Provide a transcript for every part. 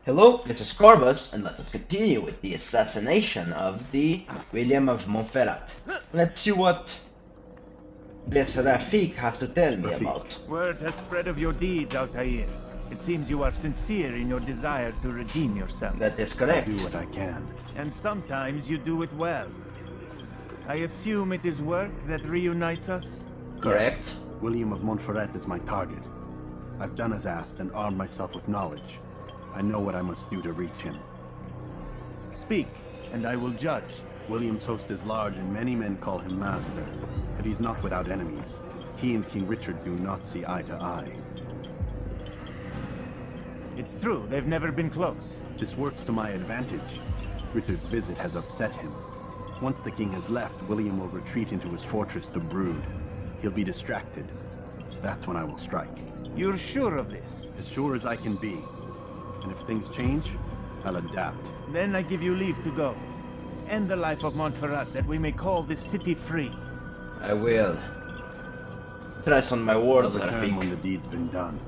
Hello, this is Corbus, and let us continue with the assassination of the William of Montferrat. Let's see what this Rafik has to tell me about. Word has spread of your deeds, Altair. It seems you are sincere in your desire to redeem yourself. That is correct. I do what I can. And sometimes you do it well. I assume it is work that reunites us? Correct. Yes. William of Montferrat is my target. I've done as asked and armed myself with knowledge. I know what I must do to reach him. Speak, and I will judge. William's host is large and many men call him master, but he's not without enemies. He and King Richard do not see eye to eye. It's true, they've never been close. This works to my advantage. Richard's visit has upset him. Once the king has left, William will retreat into his fortress to brood. He'll be distracted. That's when I will strike. You're sure of this? As sure as I can be. And if things change, I'll adapt. Then I give you leave to go. End the life of Montferrat, that we may call this city free. I will. Trust on my word, I'll return when the Rafik. deed's been done.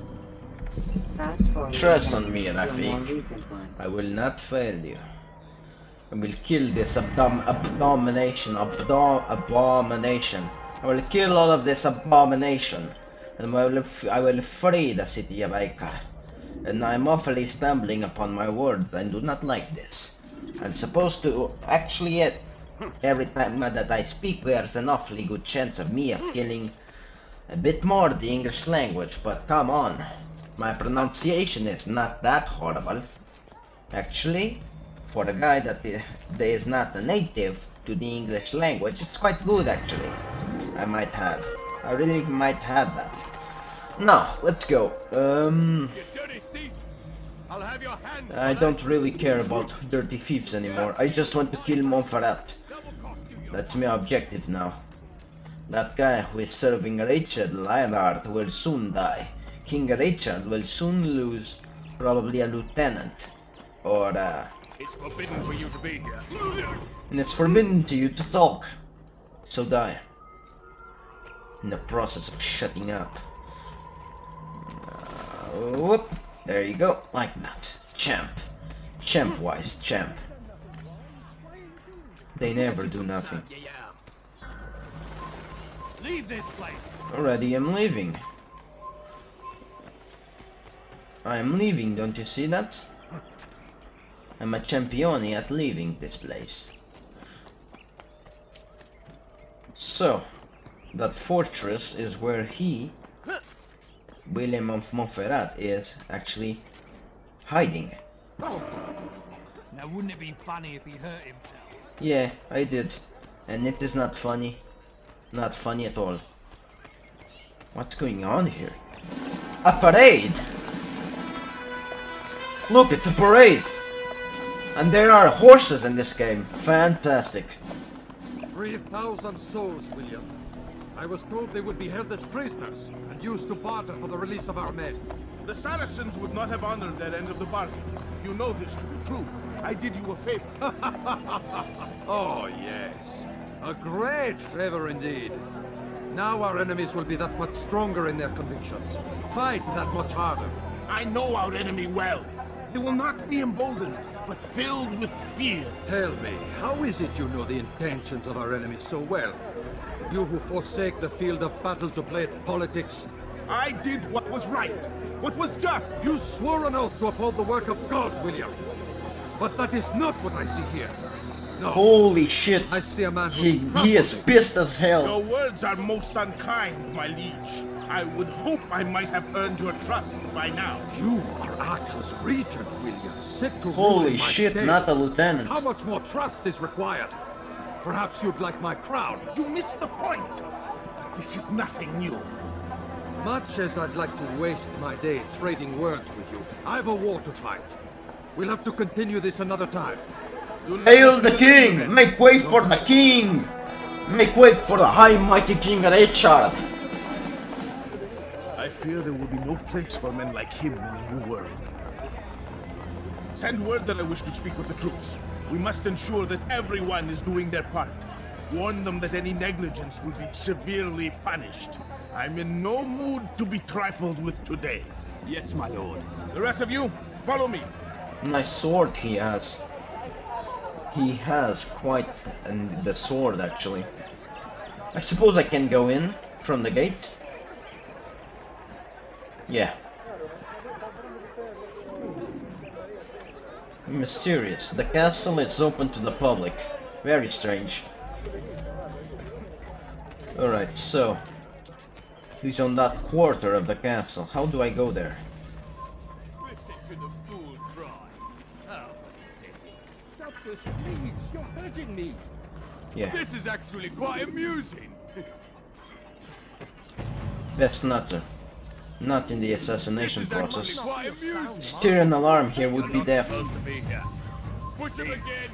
Trust on me, Rafik. I will not fail you. I will kill this abomination. I will kill all of this abomination. And I will free the city of Acre. And I'm awfully stumbling upon my words. I do not like this. I'm supposed to actually every time that I speak there's an awfully good chance of me killing a bit more the English language, but come on. My pronunciation is not that horrible. Actually, for a guy that is not a native to the English language, it's quite good actually. I really might have that. Now, let's go. I don't really care about dirty thieves anymore. I just want to kill Montferrat. That's my objective now. That guy who is serving Richard Lionheart will soon die. King Richard will soon lose probably a lieutenant. Or It's forbidden for you to be here. and it's forbidden to you to talk. So die. In the process of shutting up. Whoop. There you go, like that. Champ. Champ-wise, champ. They never do nothing. Leave this place. Already I'm leaving. I am leaving, don't you see that? I'm a champione at leaving this place. So, that fortress is where he, William of Montferrat, is actually hiding. Now wouldn't it be funny if he hurt himself? Yeah, I did. And it is not funny. Not funny at all. What's going on here? A parade! Look, it's a parade! And there are horses in this game. Fantastic. 3,000 souls, William. I was told they would be held as prisoners and used to barter for the release of our men. The Saracens would not have honored that end of the bargain. You know this to be true. I did you a favor. Oh, yes. A great favor indeed. Now our enemies will be that much stronger in their convictions. Fight that much harder. I know our enemy well. They will not be emboldened, but filled with fear. Tell me, how is it you know the intentions of our enemies so well? You who forsake the field of battle to play at politics. I did what was right, what was just. You swore an oath to uphold the work of God, William. But that is not what I see here. No. Holy shit. I see a man who He is pissed as hell. Your words are most unkind, my liege. I would hope I might have earned your trust by now. You are Arthur's regent, William. Set to rule Holy in my shit, state. not a lieutenant. How much more trust is required? Perhaps you'd like my crown. You missed the point. This is nothing new. Much as I'd like to waste my day trading words with you, I've a war to fight. We'll have to continue this another time. Hail the king! Make way for the king! Make way for the high mighty King Richard! I fear there will be no place for men like him in the new world. Send word that I wish to speak with the troops. We must ensure that everyone is doing their part. Warn them that any negligence will be severely punished. I'm in no mood to be trifled with today. Yes, my lord. The rest of you, follow me. Nice sword he has. He has quite the sword actually. I suppose I can go in from the gate. Yeah. Mysterious. The castle is open to the public. Very strange. Alright, so he's on that quarter of the castle. How do I go there? Please, you're hurting me. Yeah. This is actually quite amusing. That's not in the assassination process. Quite amusing. Steer an alarm here would be deaf. Push him again.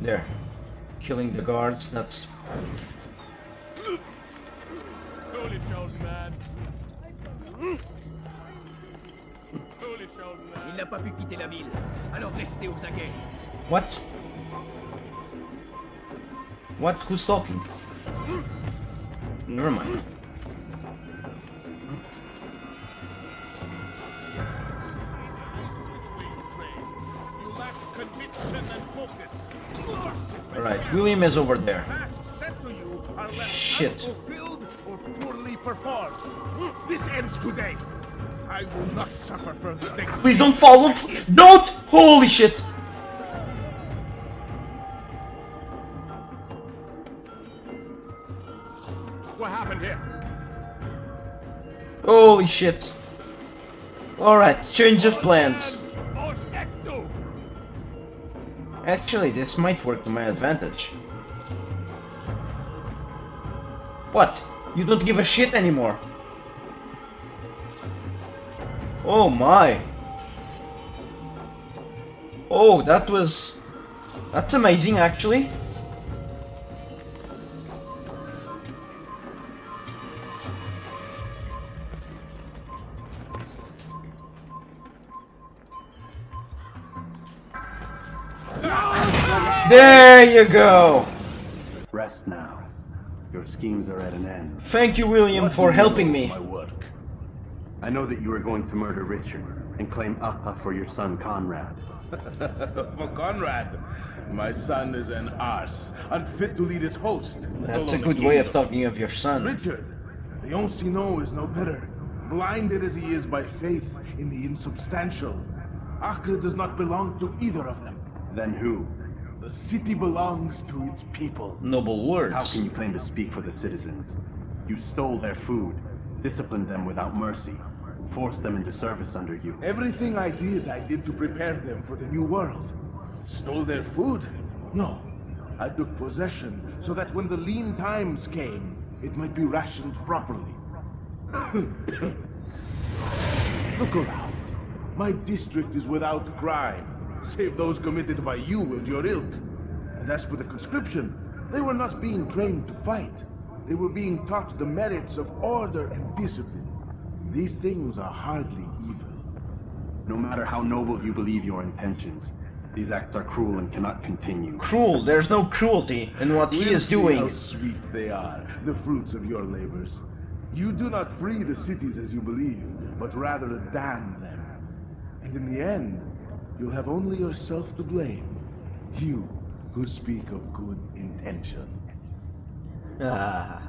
There. Killing the guards, that's... Holy chosen man. Il n'a pas pu quitter la ville, alors restez aux aguets. What? What? Who's talking? Never mind. Alright, William is over there. Shit. Fulfilled or poorly performed. This ends today. I will not suffer further neglect. Please don't follow! Don't! Holy shit! What happened here? Holy shit. Alright, change of plans. Actually, this might work to my advantage. What? You don't give a shit anymore. Oh my. Oh, that's amazing actually. There you go. Rest now. Your schemes are at an end. Thank you, William, for helping me. My work. I know that you are going to murder Richard and claim Akka for your son Conrad. For Conrad, my son is an arse, unfit to lead his host. That's a good way of talking of your son. Richard, the Oncino is no better. Blinded as he is by faith in the insubstantial. Acre does not belong to either of them. Then who? The city belongs to its people. Noble words. How can you claim to speak for the citizens? You stole their food, disciplined them without mercy, forced them into service under you. Everything I did to prepare them for the new world. Stole their food? No. I took possession so that when the lean times came, it might be rationed properly. Look around. My district is without crime, save those committed by you and your ilk. And as for the conscription, they were not being trained to fight. They were being taught the merits of order and discipline. These things are hardly evil. No matter how noble you believe your intentions, these acts are cruel and cannot continue. Cruel? There's no cruelty in what he is See doing. how sweet they are, the fruits of your labors. You do not free the cities as you believe, but rather damn them. And in the end, you'll have only yourself to blame. You who speak of good intentions. Ah.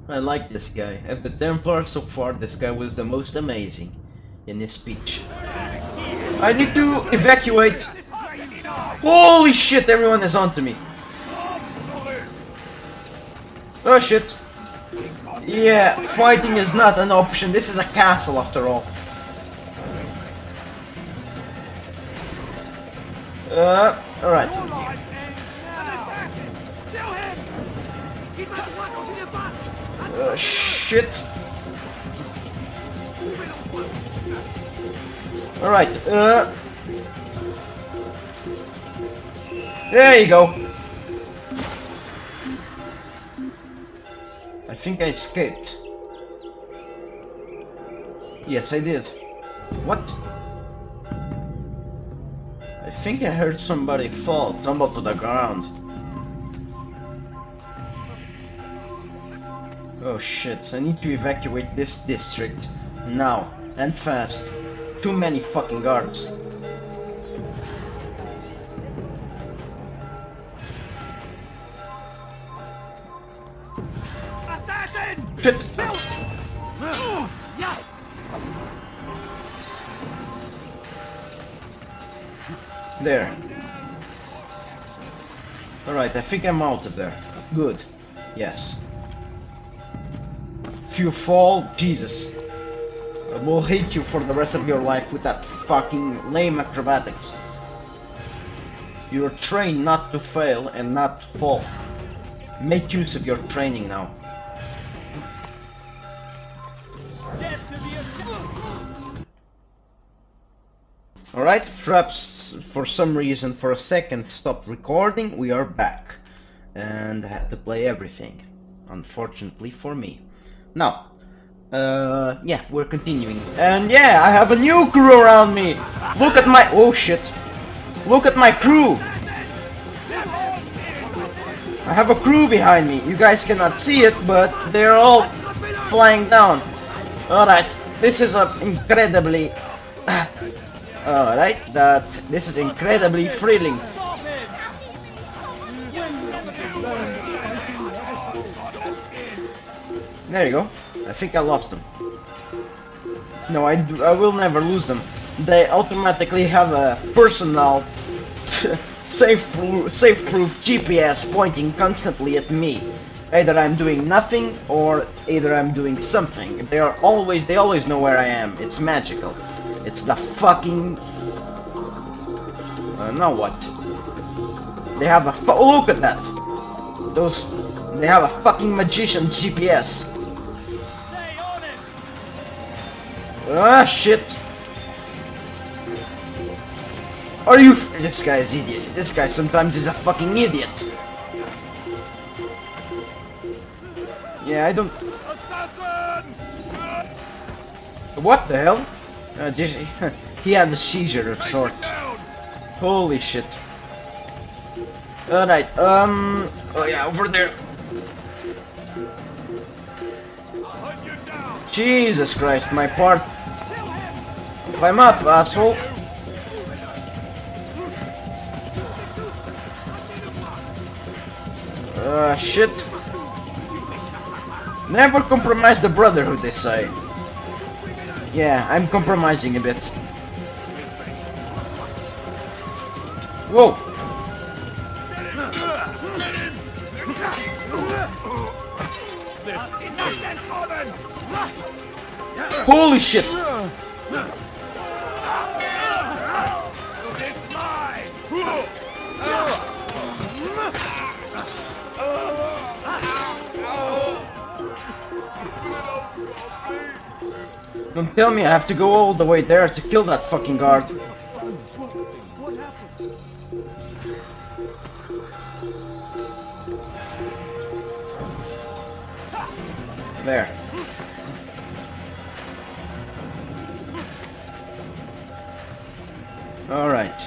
I like this guy. Of the Templars so far, this guy was the most amazing in his speech. I need to evacuate. Holy shit, everyone is onto me. Oh shit. Yeah, fighting is not an option. This is a castle after all. Alright. Shit. Alright, there you go. I think I escaped. Yes, I did. What? I think I heard somebody tumble to the ground. Oh shit, I need to evacuate this district. Now. And fast. Too many fucking guards. Assassin! Shit! Yes! There. Alright, I think I'm out of there. Good. Yes. If you fall, Jesus. I will hate you for the rest of your life with that fucking lame acrobatics. You're trained not to fail and not to fall. Make use of your training now. Alright, Fraps for some reason for a second stopped recording. We are back. And I had to play everything. Unfortunately for me. Now, yeah, we're continuing. And yeah, I have a new crew around me! Look at my... oh shit! Look at my crew! I have a crew behind me. You guys cannot see it, but they're all flying down. Alright, this is a incredibly... Alright, this is incredibly thrilling. There you go. I think I lost them. No, I will never lose them. They automatically have a personal safe-proof GPS pointing constantly at me. Either I'm doing nothing or either I'm doing something. They always know where I am. It's magical. It's the fucking... now what? They have a look at that! They have a fucking magician's GPS. Ah, shit! Are you... this guy's idiot. This guy sometimes is a fucking idiot. Yeah, I don't... what the hell? He had a seizure of sorts. Holy shit. Alright, oh yeah, over there. Jesus Christ, my part. Climb up, asshole. Shit. Never compromise the brotherhood, they say. Yeah, I'm compromising a bit. Whoa! Holy shit! Don't tell me I have to go all the way there to kill that fucking guard. There. Alright.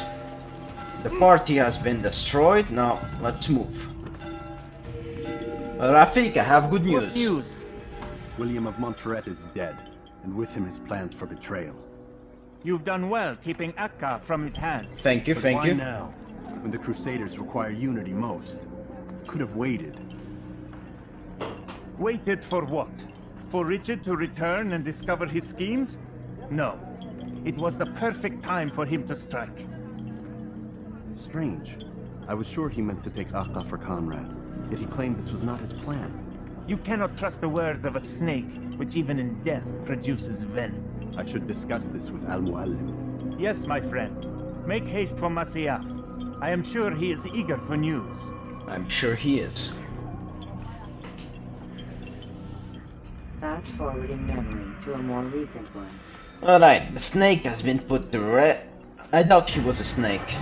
The party has been destroyed. Now, let's move. Rafik, I have good news. What news? William of Montferrat is dead, and with him his plans for betrayal. You've done well keeping Akka from his hand. Thank you, But thank why you. now, when the Crusaders require unity most? Could have waited. Waited for what? For Richard to return and discover his schemes? No. It was the perfect time for him to strike. Strange. I was sure he meant to take Akka for Conrad, yet he claimed this was not his plan. You cannot trust the word of a snake, which even in death produces venom. I should discuss this with Al-Muallim. Yes, my friend. Make haste for Masyaf. I am sure he is eager for news. I'm sure he is. Fast forwarding memory to a more recent one. Alright, the snake has been put to rest. I doubt he was a snake.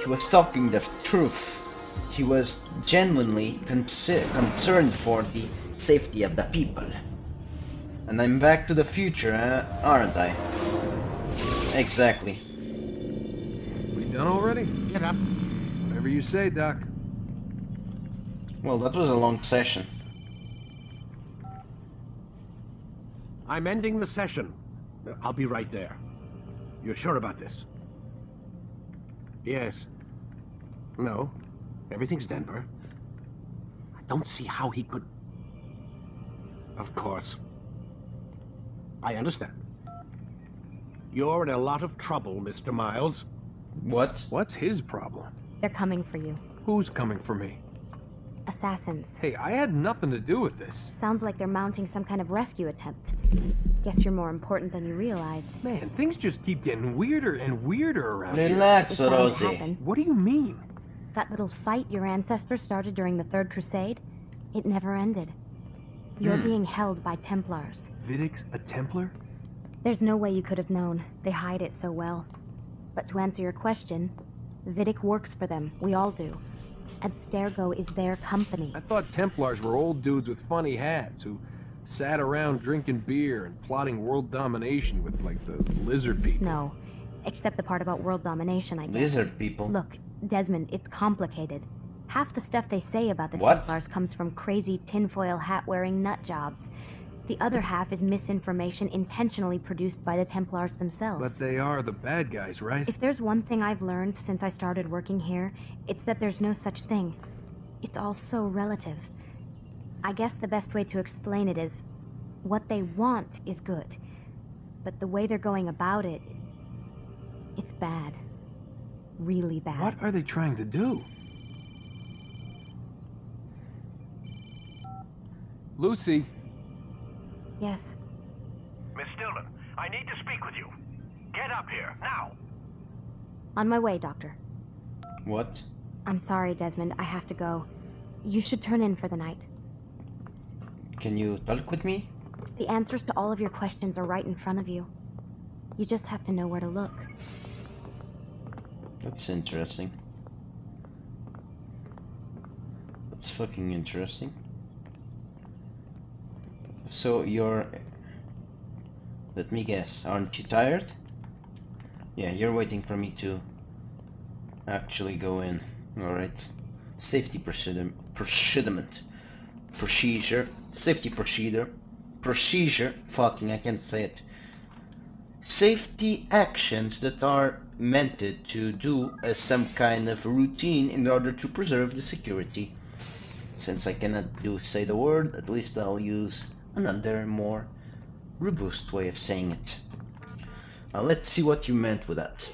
He was talking the truth. He was genuinely concerned for the safety of the people. And I'm back to the future, aren't I? Exactly. We done already? Get up. Whatever you say, Doc. Well, that was a long session. I'm ending the session. I'll be right there. You're sure about this? Yes. No. Everything's Denver. I don't see how he could... Of course. I understand. You're in a lot of trouble, Mr. Miles. What? What's his problem? They're coming for you. Who's coming for me? Assassins. Hey, I had nothing to do with this. Sounds like they're mounting some kind of rescue attempt. Guess you're more important than you realized. Man, things just keep getting weirder and weirder around here. Relax, It's bound to Rosie. happen. What do you mean? That little fight your ancestors started during the Third Crusade, it never ended. You're being held by Templars. Vidic's a Templar? There's no way you could have known. They hide it so well. But to answer your question, Vidic works for them. We all do. Abstergo is their company. I thought Templars were old dudes with funny hats who sat around drinking beer and plotting world domination with, like, the lizard people. No. Except the part about world domination, I guess. Lizard people. Look, Desmond, it's complicated. Half the stuff they say about the What? Templars comes from crazy tinfoil hat-wearing nut jobs. The other half is misinformation intentionally produced by the Templars themselves. But they are the bad guys, right? If there's one thing I've learned since I started working here, it's that there's no such thing. It's all so relative. I guess the best way to explain it is, what they want is good. But the way they're going about it, it's bad. Really bad. What are they trying to do? Lucy. Yes. Miss Stillman, I need to speak with you. Get up here, now! On my way, Doctor. What? I'm sorry, Desmond. I have to go. You should turn in for the night. Can you talk with me? The answers to all of your questions are right in front of you. You just have to know where to look. That's interesting. That's fucking interesting. So you're... Let me guess. Aren't you tired? Yeah, you're waiting for me to actually go in. Alright. Safety procedure. Safety procedure. Fucking, I can't say it. Safety actions that are meant to do as some kind of routine in order to preserve the security. Since I cannot say the word, at least I'll use another more robust way of saying it. Now let's see what you meant with that.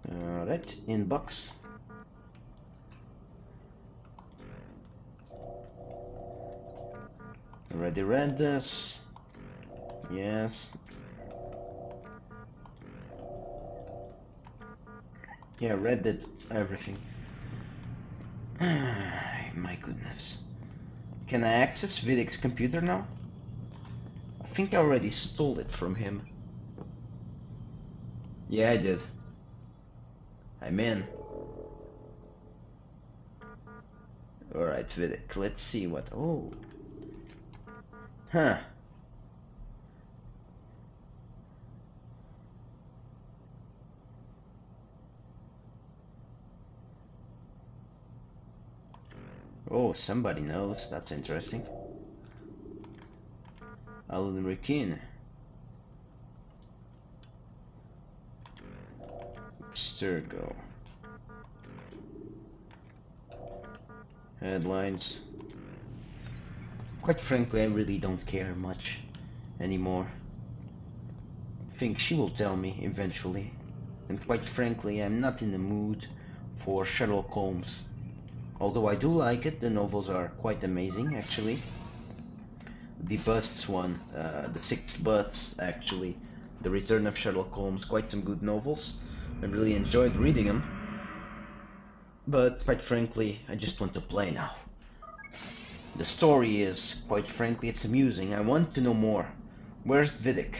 Alright, inbox. Already read this. Yes. Yeah, read it. Everything. My goodness. Can I access Vidic's computer now? I think I already stole it from him. Yeah, I did. I'm in. Alright, Vidic, let's see what... Oh. Huh. Oh, somebody knows. That's interesting. Alan Rikin. Abstergo. Headlines. Quite frankly, I really don't care much anymore. I think she will tell me eventually. And quite frankly, I'm not in the mood for Sherlock Holmes. Although I do like it, the novels are quite amazing actually. The Busts one, the Six Busts actually, The Return of Sherlock Holmes, quite some good novels. I really enjoyed reading them. But quite frankly, I just want to play now. The story is, quite frankly, it's amusing. I want to know more. Where's Vidic?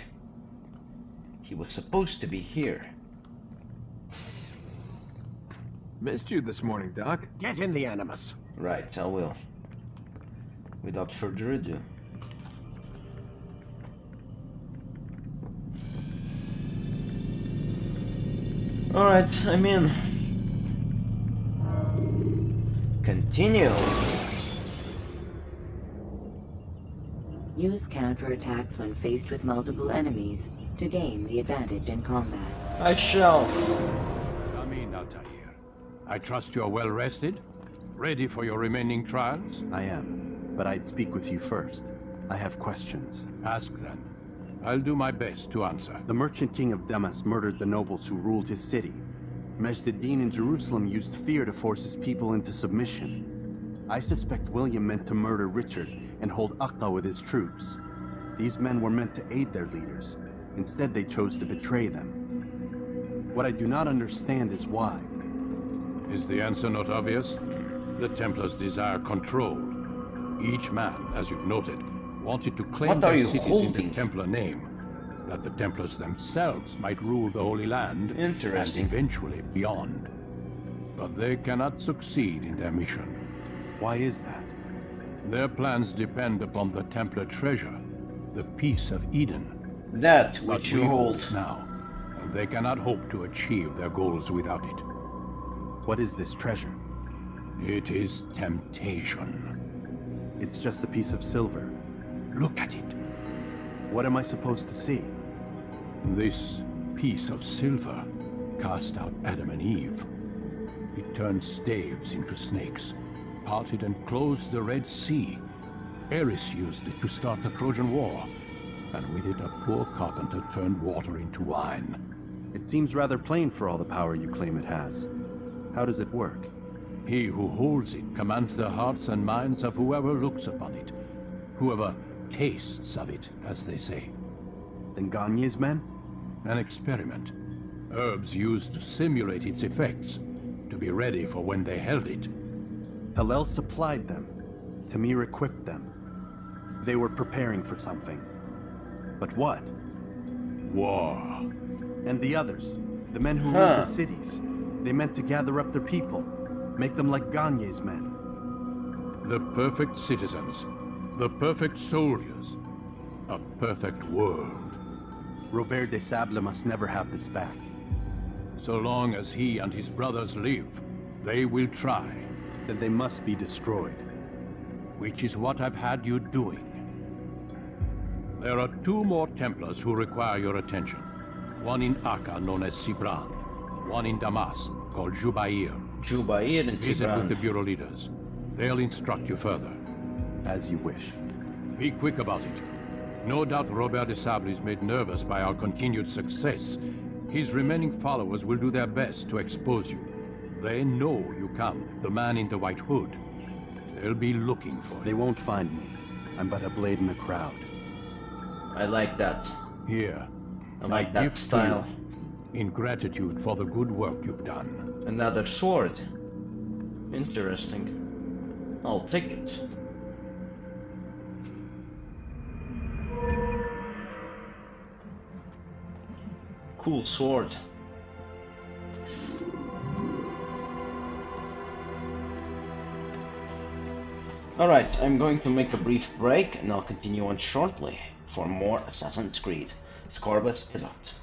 He was supposed to be here. Missed you this morning, Doc. Get in the Animus. Right, I will. Without further ado. Alright, I'm in. Continue. Use counterattacks when faced with multiple enemies to gain the advantage in combat. I shall. Come in, Altair. I trust you're well rested? Ready for your remaining trials? I am, but I'd speak with you first. I have questions. Ask then. I'll do my best to answer. The merchant king of Damas murdered the nobles who ruled his city. Majd-ad-Din in Jerusalem used fear to force his people into submission. I suspect William meant to murder Richard and hold Akka with his troops. These men were meant to aid their leaders. Instead, they chose to betray them. What I do not understand is why. Is the answer not obvious? The Templars desire control. Each man, as you've noted, wanted to claim their cities in the Templar name, that the Templars themselves might rule the Holy Land and eventually beyond. But they cannot succeed in their mission. Why is that? Their plans depend upon the Templar treasure, the Peace of Eden. That which you hold now, and they cannot hope to achieve their goals without it. What is this treasure? It is temptation. It's just a piece of silver. Look at it. What am I supposed to see? This piece of silver cast out Adam and Eve. It turned staves into snakes, parted and closed the Red Sea. Eris used it to start the Trojan War, and with it a poor carpenter turned water into wine. It seems rather plain for all the power you claim it has. How does it work? He who holds it commands the hearts and minds of whoever looks upon it, whoever tastes of it, as they say. Then Gagne's men? An experiment. Herbs used to simulate its effects, to be ready for when they held it. Talel supplied them. Tamir equipped them. They were preparing for something. But what? War. And the others, the men who ruled the cities, they meant to gather up their people, make them like Gagne's men. The perfect citizens, the perfect soldiers, a perfect world. Robert de Sable must never have this back. So long as he and his brothers live, they will try. Then they must be destroyed. Which is what I've had you doing. There are 2 more Templars who require your attention. One in Akka, known as Sibran. One in Damas, called Jubair. Jubair and Visit Sibran. with the Bureau leaders. They'll instruct you further. As you wish. Be quick about it. No doubt Robert de Sable is made nervous by our continued success. His remaining followers will do their best to expose you. They know you come, the man in the white hood. They'll be looking for you. They won't find me. I'm but a blade in the crowd. I like that. Here. I like that style. In gratitude for the good work you've done. Another sword. Interesting. I'll take it. Cool sword. Alright, I'm going to make a brief break and I'll continue on shortly for more Assassin's Creed. Scorbus is out.